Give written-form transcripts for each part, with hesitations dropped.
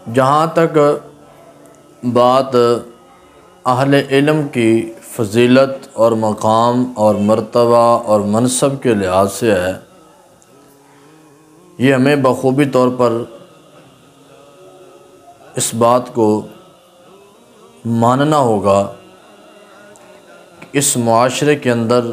جہاں تک بات اہل علم کی فضیلت اور مقام اور مرتبہ اور منصب کے لحاظ سے ہے، یہ ہمیں بخوبی طور پر اس بات کو ماننا ہوگا کہ اس معاشرے کے اندر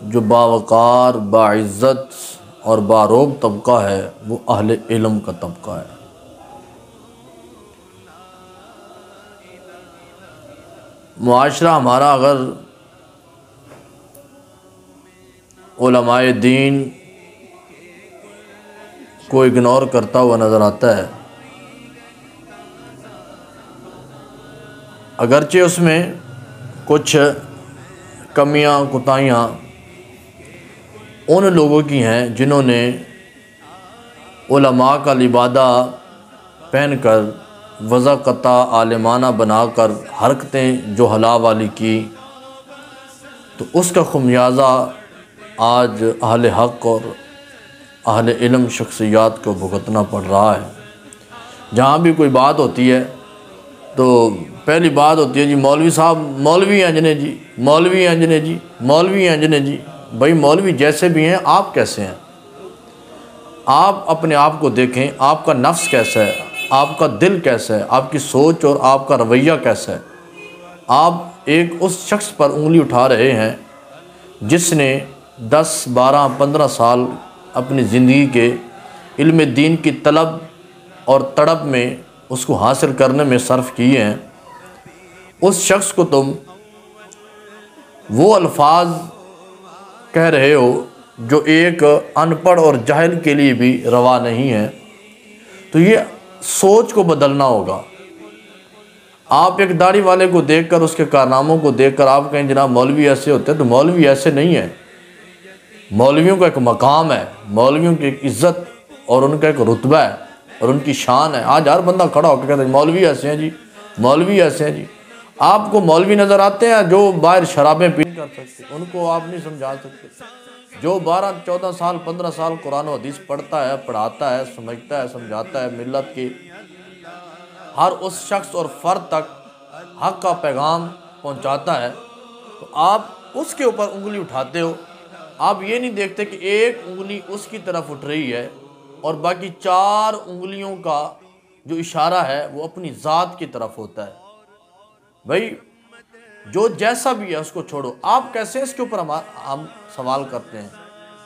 جو باوقار، باعزت اور باروب طبقہ ہے وہ اہل علم کا طبقہ ہے۔ معاشرہ ہمارا اگر علماء دین کو اگنور کرتا ہوا نظر آتا ہے، اگرچہ اس میں کچھ کمیاں کوتاہیاں ان لوگوں کی ہیں جنہوں نے علماء کا لبادہ پہن کر وضاقطہ عالمانہ بنا کر حرکتیں جو حلا والی کی، تو اس کا خمیازہ آج اہل حق اور اہل علم شخصیات کو بھگتنا پڑ رہا ہے۔ جہاں بھی کوئی بات ہوتی ہے تو پہلی بات ہوتی ہے جی مولوی صاحب مولوی ہیں جنہیں جی، مولوی ہیں جنہیں جی، مولوی ہیں جنہیں جی۔ بھائی مولوی جیسے بھی ہیں آپ کیسے ہیں؟ آپ اپنے آپ کو دیکھیں، آپ کا نفس کیسا ہے، آپ کا دل کیسا ہے، آپ کی سوچ اور آپ کا رویہ کیسا ہے۔ آپ ایک اس شخص پر انگلی اٹھا رہے ہیں جس نے 10، 12، 15 سال اپنی زندگی کے علم دین کی طلب اور تڑپ میں اس کو حاصل کرنے میں صرف کیے ہیں۔ اس شخص کو تم وہ الفاظ کہہ رہے ہو جو ایک ان پڑھ اور جاہل کے لیے بھی روا نہیں ہے، تو یہ سوچ کو بدلنا ہوگا۔ آپ ایک داڑھی والے کو دیکھ کر، اس کے کارناموں کو دیکھ کر آپ کہیں جناب مولوی ایسے ہوتے ہیں، تو مولوی ایسے نہیں ہیں۔ مولویوں کا ایک مقام ہے، مولویوں کی ایک عزت اور ان کا ایک رتبہ ہے اور ان کی شان ہے۔ آج ہر بندہ کھڑا ہو کے کہتا ہے مولوی ایسے ہیں جی، مولوی ایسے ہیں جی۔ آپ کو مولوی نظر آتے ہیں جو باہر شرابیں پی کر سکتے، ان کو آپ نہیں سمجھا سکتے۔ جو 12، 14 سال، 15 سال قرآن و حدیث پڑھتا ہے، پڑھاتا ہے، سمجھتا ہے، سمجھاتا ہے، ملت کی ہر اس شخص اور فرد تک حق کا پیغام پہنچاتا ہے، تو آپ اس کے اوپر انگلی اٹھاتے ہو۔ آپ یہ نہیں دیکھتے کہ ایک انگلی اس کی طرف اٹھ رہی ہے اور باقی 4 انگلیوں کا جو اشارہ ہے وہ اپنی ذات کی طرف ہوتا ہے۔ بھائی جو جیسا بھی ہے اس کو چھوڑو، آپ کیسے اس کے اوپر ہم سوال کرتے ہیں۔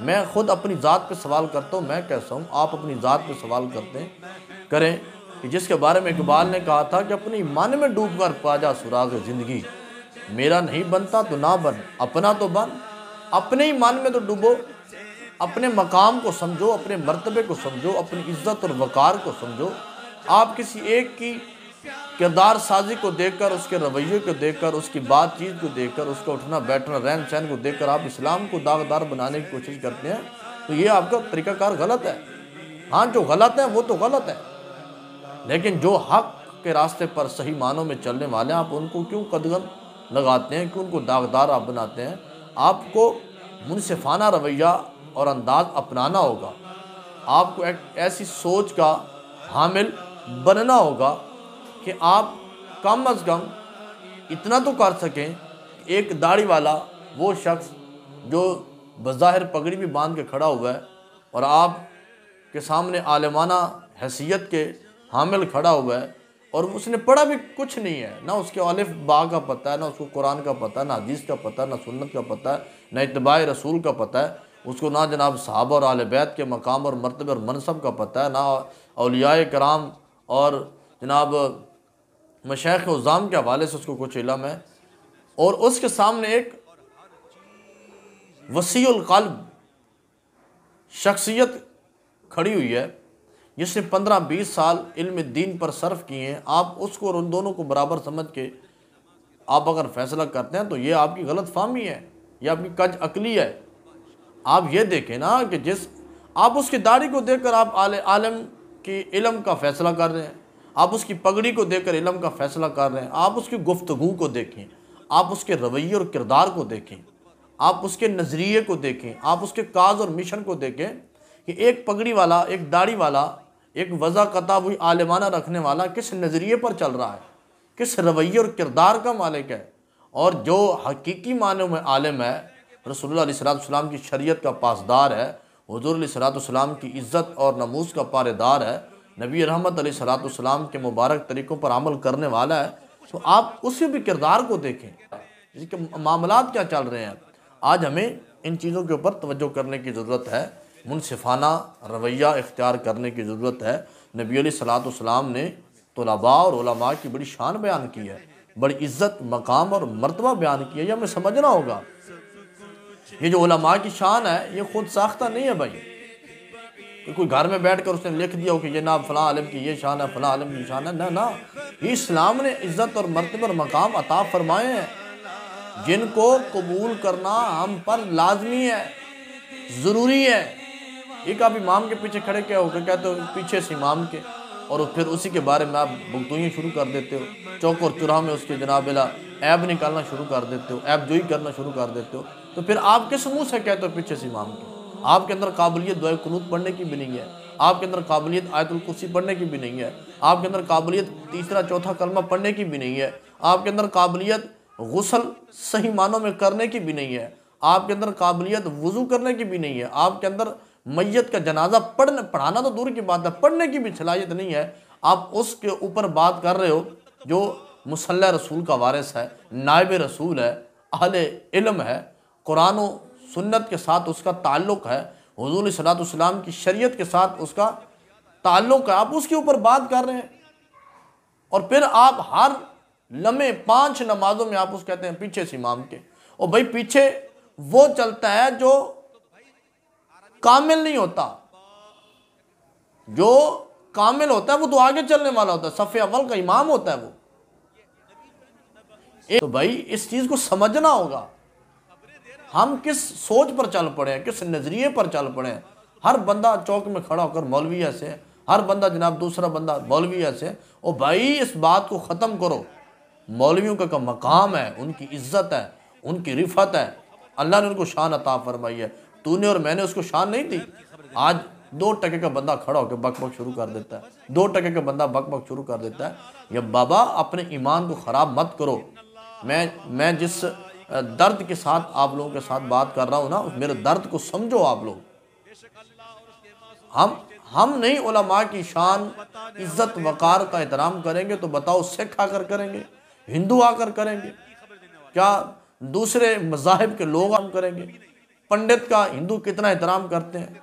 میں خود اپنی ذات پہ سوال کرتا ہوں، میں کیسا ہوں، آپ اپنی ذات پہ سوال کرتے ہیں کریں کہ جس کے بارے میں اقبال نے کہا تھا کہ اپنے ایمان میں ڈوب کر پا جا سراغ زندگی، میرا نہیں بنتا تو نہ بن، اپنا تو بن۔ اپنے ایمان میں تو ڈوبو، اپنے مقام کو سمجھو، اپنے مرتبے کو سمجھو، اپنی عزت اور وقار کو سمجھو۔ آپ کسی ایک کی کردار سازی کو دیکھ کر، اس کے رویے کو دیکھ کر، اس کی بات چیت کو دیکھ کر، اس کا اٹھنا بیٹھنا رہن سہن کو دیکھ کر آپ اسلام کو داغدار بنانے کی کوشش کرتے ہیں، تو یہ آپ کا طریقہ کار غلط ہے۔ ہاں جو غلط ہے وہ تو غلط ہے، لیکن جو حق کے راستے پر صحیح معنوں میں چلنے والے ہیں، آپ ان کو کیوں قدغن لگاتے ہیں، کیوں ان کو داغدار آپ بناتے ہیں؟ آپ کو منصفانہ رویہ اور انداز اپنانا ہوگا۔ آپ کو ایک ایسی سوچ کا حامل بننا ہوگا کہ آپ کم از کم اتنا تو کر سکیں کہ ایک داڑھی والا وہ شخص جو بظاہر پگڑی بھی باندھ کے کھڑا ہوا ہے اور آپ کے سامنے عالمانہ حیثیت کے حامل کھڑا ہوا ہے اور اس نے پڑھا بھی کچھ نہیں ہے، نہ اس کے الف با کا پتہ ہے، نہ اس کو قرآن کا پتہ ہے، نہ حدیث کا پتہ ہے، نہ سنت کا پتہ ہے، نہ اتباع رسول کا پتہ ہے، اس کو نہ جناب صحابہ اور اہل بیت کے مقام اور مرتبے اور منصب کا پتہ ہے، نہ اولیاء کرام اور جناب مشائخ عظام کے حوالے سے اس کو کچھ علم ہے، اور اس کے سامنے ایک وسیع القلب شخصیت کھڑی ہوئی ہے جس نے 15، 20 سال علم دین پر صرف کیے ہیں۔ آپ اس کو اور ان دونوں کو برابر سمجھ کے آپ اگر فیصلہ کرتے ہیں تو یہ آپ کی غلط فہمی ہے، یہ آپ کی کج عقلی ہے۔ آپ یہ دیکھیں نا کہ آپ اس کی داڑھی کو دیکھ کر آپ عالم کی علم کا فیصلہ کر رہے ہیں، آپ اس کی پگڑی کو دیکھ کر علم کا فیصلہ کر رہے ہیں، آپ اس کی گفتگو کو دیکھیں، آپ اس کے رویے اور کردار کو دیکھیں، آپ اس کے نظریے کو دیکھیں، آپ اس کے کاز اور مشن کو دیکھیں کہ ایک پگڑی والا، ایک داڑھی والا ایک وضع قطع ہوئی عالمانہ رکھنے والا کس نظریے پر چل رہا ہے، کس رویے اور کردار کا مالک ہے، اور جو حقیقی معنوں میں عالم ہے، رسول اللہ علیہ السلام کی شریعت کا پاسدار ہے، حضور علیہ السلام کی عزت اور ناموس کا پارے دار ہے، نبی رحمت علیہ السلام کے مبارک طریقوں پر عمل کرنے والا ہے، تو آپ اسی بھی کردار کو دیکھیں، اس کے معاملات کیا چل رہے ہیں۔ آج ہمیں ان چیزوں کے اوپر توجہ کرنے کی ضرورت ہے، منصفانہ رویہ اختیار کرنے کی ضرورت ہے۔ نبی علیہ السلام نے طلباء اور علماء کی بڑی شان بیان کی ہے، بڑی عزت، مقام اور مرتبہ بیان کی ہے، یہ ہمیں سمجھنا ہوگا۔ یہ جو علماء کی شان ہے یہ خود ساختہ نہیں ہے بھائی، کہ کوئی گھر میں بیٹھ کر اس نے لکھ دیا ہو کہ یہ نا فلاں عالم کی یہ شان ہے، فلاں عالم کی شان ہے، نہ یہ اسلام نے عزت اور مرتبہ اور مقام عطا فرمائے ہیں، جن کو قبول کرنا ہم پر لازمی ہے، ضروری ہے۔ ایک آپ امام کے پیچھے کھڑے کیا ہو کہ کہتے ہو پیچھے سے امام کے، اور پھر اسی کے بارے میں آپ بگتوئیں شروع کر دیتے ہو، چوک اور چراہ میں اس کے جناب عیب نکالنا شروع کر دیتے ہو، عیب جوئی کرنا شروع کر دیتے ہو، تو پھر آپ کس منہ سے کہتے ہو پیچھے سے امام کے؟ آپ کے اندر قابلیت دعائے قنوت پڑھنے کی بھی نہیں ہے، آپ کے اندر قابلیت آیت الکرسی پڑھنے کی بھی نہیں ہے، آپ کے اندر قابلیت تیسرا چوتھا کلمہ پڑھنے کی بھی نہیں ہے، آپ کے اندر قابلیت غسل صحیح معنوں میں کرنے کی بھی نہیں ہے، آپ کے اندر قابلیت وضو کرنے کی بھی نہیں ہے، آپ کے اندر میت کا جنازہ پڑھانا تو دور کی بات ہے، پڑھنے کی بھی صلاحیت نہیں ہے۔ آپ اس کے اوپر بات کر رہے ہو جو مصلی رسول کا وارث ہے، نائب رسول ہے، اہل علم ہے، قرآن و سنت کے ساتھ اس کا تعلق ہے، حضور علیہ السلام کی شریعت کے ساتھ اس کا تعلق ہے، آپ اس کے اوپر بات کر رہے ہیں، اور پھر آپ ہر لمحے 5 نمازوں میں آپ اس کہتے ہیں پیچھے سے امام کے۔ اور بھائی پیچھے وہ چلتا ہے جو کامل نہیں ہوتا، جو کامل ہوتا ہے وہ تو آگے چلنے والا ہوتا ہے، صف اول کا امام ہوتا ہے وہ۔ تو بھائی اس چیز کو سمجھنا ہوگا، ہم کس سوچ پر چل پڑے ہیں، کس نظریے پر چل پڑے ہیں۔ ہر بندہ چوک میں کھڑا ہو کر مولوی ایسے ہے، ہر بندہ جناب دوسرا بندہ مولوی ایسے ہے۔ اور بھائی اس بات کو ختم کرو، مولویوں کا مقام ہے، ان کی عزت ہے، ان کی رفعت ہے، اللہ نے ان کو شان عطا فرمائی ہے، تو نے اور میں نے اس کو شان نہیں دی۔ آج 2 ٹکے کا بندہ کھڑا ہو کے بک بک شروع کر دیتا ہے، 2 ٹکے کا بندہ بک بک شروع کر دیتا ہے۔ یا بابا اپنے ایمان کو خراب مت کرو، میں جس درد کے ساتھ آپ لوگوں کے ساتھ بات کر رہا ہوں نا، میرے درد کو سمجھو آپ لوگ۔ ہم نہیں علماء کی شان، عزت، وقار کا احترام کریں گے تو بتاؤ سکھ آ کر کریں گے، ہندو آ کر کریں گے، کیا دوسرے مذاہب کے لوگ ہم کریں گے؟ پنڈت کا ہندو کتنا احترام کرتے ہیں،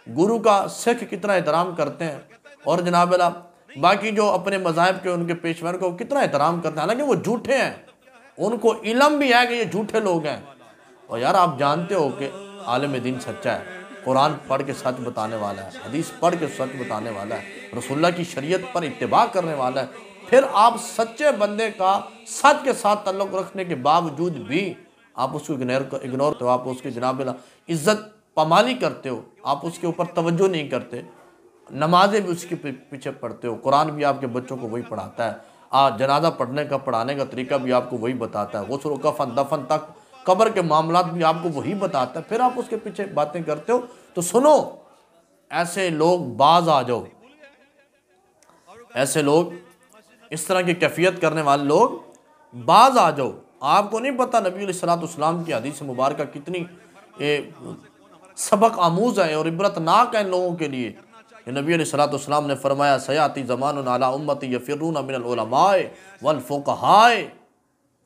گرو کا سکھ کتنا احترام کرتے ہیں، اور جناب اللہ باقی جو اپنے مذاہب کے ان کے پیشور کو کتنا احترام کرتے ہیں، حالانکہ وہ جھوٹے ہیں، ان کو علم بھی ہے کہ یہ جھوٹے لوگ ہیں۔ اور یار آپ جانتے ہو کہ عالم دین سچا ہے، قرآن پڑھ کے سچ بتانے والا ہے، حدیث پڑھ کے سچ بتانے والا ہے، رسول اللہ کی شریعت پر اتباع کرنے والا ہے، پھر آپ سچے بندے کا سچ کے ساتھ تعلق رکھنے کے باوجود بھی آپ اس کو اگنور کرتے ہو، آپ اس کی جناب عزت پامالی کرتے ہو، آپ اس کے اوپر توجہ نہیں کرتے، نمازیں بھی اس کے پیچھے پڑھتے ہو، قرآن بھی آپ کے بچوں کو وہی پڑھاتا ہے، جنازہ پڑھنے کا پڑھانے کا طریقہ بھی آپ کو وہی بتاتا ہے، غسل و کفن دفن تک قبر کے معاملات بھی آپ کو وہی بتاتا ہے، پھر آپ اس کے پیچھے باتیں کرتے ہو۔ تو سنو، ایسے لوگ باز آ جاؤ، ایسے لوگ، اس طرح کی کیفیت کرنے والے لوگ باز آ جاؤ۔ آپ کو نہیں پتہ نبی علیہ السلام کی حدیث مبارکہ کتنی سبق آموز ہے اور عبرت ناک ہے ان لوگوں کے لیے۔ نبی علیہ السلام نے فرمایا سیاتی زمان علی امتی یفرون من العلماء والفقہاء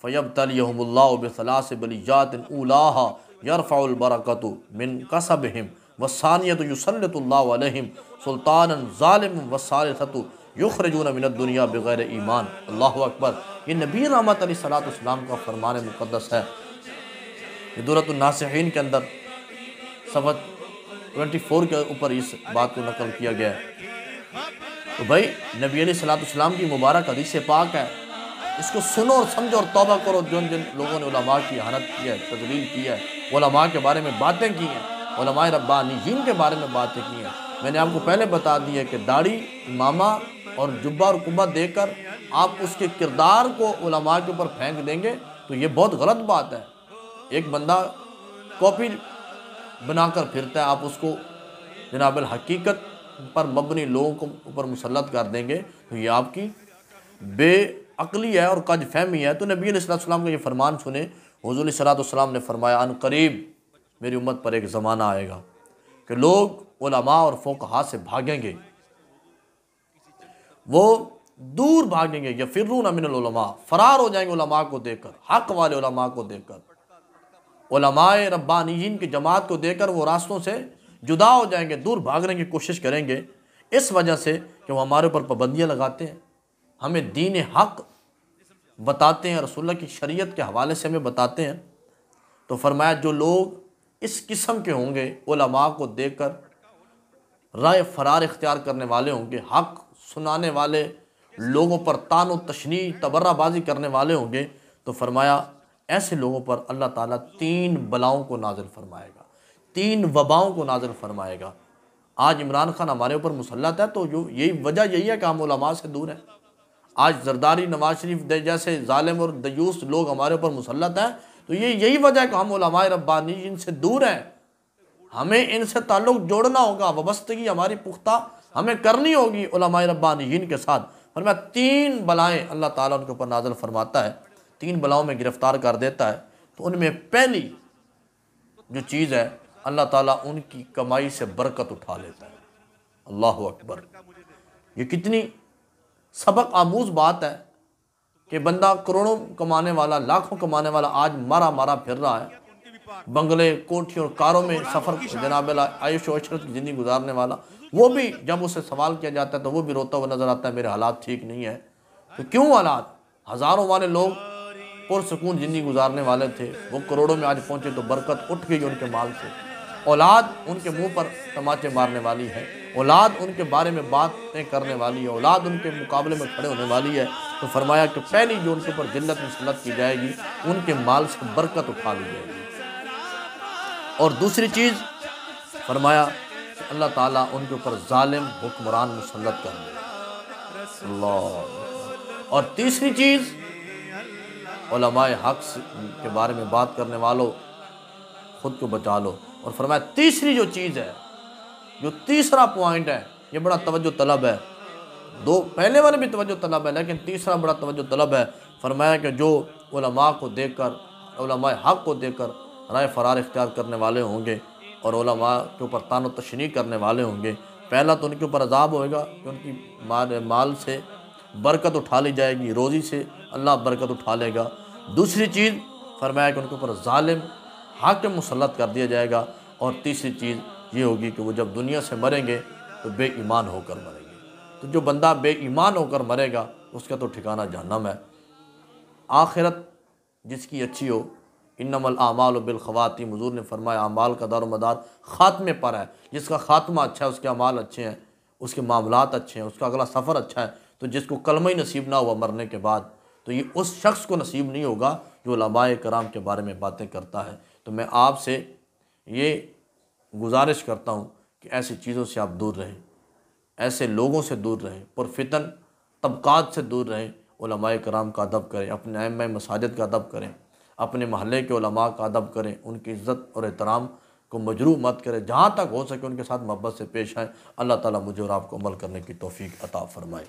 فیبتلیہم اللہ بثلاث بلیات اولاها یرفع البرکۃ من کسبہم والثانیۃ یسلط اللہ علیہم سلطانا ظالما والثالثۃ یخرجون من الدنیا بغیر ایمان۔ اللہ اکبر، یہ نبی رحمت علیہ السلام کا فرمان مقدس ہے۔ یہ دورۃ الناصحین کے اندر صفحہ 24 کے اوپر اس بات کو نقل کیا گیا ہے۔ تو بھائی نبی علیہ السلام کی مبارک حدیث پاک ہے، اس کو سنو اور سمجھو اور توبہ کرو۔ جن لوگوں نے علماء کی اہانت کی ہے، تذلیل کی ہے، علماء کے بارے میں باتیں کی ہیں، علماء ربانیین کے بارے میں باتیں کی ہیں، میں نے آپ کو پہلے بتا دی ہے کہ داڑھی، امامہ اور جبہ اور قبہ دے کر آپ اس کے کردار کو علماء کے اوپر پھینک دیں گے تو یہ بہت غلط بات ہے۔ ایک بندہ کاپی بنا کر پھرتا ہے، آپ اس کو جناب الحقیقت پر مبنی لوگوں کو اوپر مسلط کر دیں گے تو یہ آپ کی بے عقلی ہے اور قج فہمی ہے۔ تو نبی علیہ السلام کا یہ فرمان سنیں، حضور علیہ السلام نے فرمایا ان قریب میری امت پر ایک زمانہ آئے گا کہ لوگ علماء اور فقہاء سے بھاگیں گے، وہ دور بھاگیں گے، یفرون من العلماء، فرار ہو جائیں گے علماء کو دیکھ کر، حق والے علماء کو دیکھ کر، علماء ربانیین کی جماعت کو دیکھ کر وہ راستوں سے جدا ہو جائیں گے، دور بھاگنے کی کوشش کریں گے، اس وجہ سے کہ وہ ہمارے اوپر پابندیاں لگاتے ہیں، ہمیں دین حق بتاتے ہیں، رسول اللہ کی شریعت کے حوالے سے ہمیں بتاتے ہیں۔ تو فرمایا جو لوگ اس قسم کے ہوں گے، علماء کو دیکھ کر رائے فرار اختیار کرنے والے ہوں گے، حق سنانے والے، لوگوں پر طعن و تشنیع تبرہ بازی کرنے والے ہوں گے، تو فرمایا ایسے لوگوں پر اللہ تعالیٰ 3 بلاؤں کو نازل فرمائے گا، 3 وباؤں کو نازل فرمائے گا۔ آج عمران خان ہمارے اوپر مسلط ہے تو یہی وجہ یہی ہے کہ ہم علماء سے دور ہیں۔ آج زرداری، نواز شریف جیسے ظالم اور دیوس لوگ ہمارے اوپر مسلط ہیں تو یہی وجہ ہے کہ ہم علماء ربانیین سے دور ہیں۔ ہمیں ان سے تعلق جوڑنا ہوگا، وابستگی ہماری پختہ ہمیں کرنی ہوگی علماء ربانیین کے ساتھ۔ فرمایا 3 بلائیں اللہ تعالیٰ ان کے اوپر نازل فرماتا ہے، 3 بلاؤں میں گرفتار کر دیتا ہے۔ تو ان میں پہلی جو چیز ہے، اللہ تعالیٰ ان کی کمائی سے برکت اٹھا لیتا ہے۔ اللہ اکبر! یہ کتنی سبق آموز بات ہے کہ بندہ کروڑوں کمانے والا، لاکھوں کمانے والا آج مارا پھر رہا ہے، بنگلے، کوٹھی اور کاروں میں سفر، جناب عیش و عشرت کی زندگی گزارنے والا، وہ بھی جب اسے سوال کیا جاتا ہے تو وہ بھی روتا ہوا نظر آتا ہے، میرے حالات ٹھیک نہیں ہے۔ تو کیوں حالات؟ ہزاروں والے لوگ پرسکون زندگی گزارنے والے تھے، وہ کروڑوں میں آج پہنچے تو برکت اٹھ گئی ان کے مال سے۔ اولاد ان کے منہ پر تماچے مارنے والی ہے، اولاد ان کے بارے میں باتیں کرنے والی ہے، اولاد ان کے مقابلے میں کھڑے ہونے والی ہے۔ تو فرمایا کہ پہلی جو ان کے اوپر ذلت مسلط کی جائے گی، ان کے مال سے برکت اٹھا لی جائے گی۔ اور دوسری چیز فرمایا کہ اللہ تعالیٰ ان کے اوپر ظالم حکمران مسلط کر دے۔ اللہ! اور تیسری چیز علماء حق کے بارے میں بات کرنے والوں، خود کو بچا لو۔ اور فرمایا تیسری جو چیز ہے، جو تیسرا پوائنٹ ہے، یہ بڑا توجہ طلب ہے، 2 پہلے والے بھی توجہ طلب ہے لیکن تیسرا بڑا توجہ طلب ہے۔ فرمایا کہ جو علماء کو دیکھ کر، علماء حق کو دیکھ کر رائے فرار اختیار کرنے والے ہوں گے اور علماء کے اوپر طعن و تشنیع کرنے والے ہوں گے، پہلا تو ان کے اوپر عذاب ہوئے گا کہ ان کی مال سے برکت اٹھا لی جائے گی، روزی سے اللہ برکت اٹھا لے گا۔ دوسری چیز فرمایا کہ ان کے اوپر ظالم حاکم مسلط کر دیا جائے گا، اور تیسری چیز یہ ہوگی کہ وہ جب دنیا سے مریں گے تو بے ایمان ہو کر مریں گے۔ تو جو بندہ بے ایمان ہو کر مرے گا اس کا تو ٹھکانہ جہنم ہے۔ آخرت جس کی اچھی ہو، انما الاعمال بالخواتیم، حضور نے فرمایا اعمال کا دار و مدار خاتمے پر ہے۔ جس کا خاتمہ اچھا ہے اس کے اعمال اچھے ہیں، اس کے معاملات اچھے ہیں، اس کا اگلا سفر اچھا ہے۔ تو جس کو کلمہ ہی نصیب نہ ہوا مرنے کے بعد، تو یہ اس شخص کو نصیب نہیں ہوگا جو علماء کرام کے بارے میں باتیں کرتا ہے۔ تو میں آپ سے یہ گزارش کرتا ہوں کہ ایسی چیزوں سے آپ دور رہیں، ایسے لوگوں سے دور رہیں، پرفتن طبقات سے دور رہیں، علماء کرام کا ادب کریں، اپنے ائمہ مساجد کا ادب کریں، اپنے محلے کے علماء کا ادب کریں، ان کی عزت اور احترام کو مجروح مت کریں، جہاں تک ہو سکے ان کے ساتھ محبت سے پیش آئیں۔ اللہ تعالیٰ مجھے اور آپ کو عمل کرنے کی توفیق عطا فرمائے۔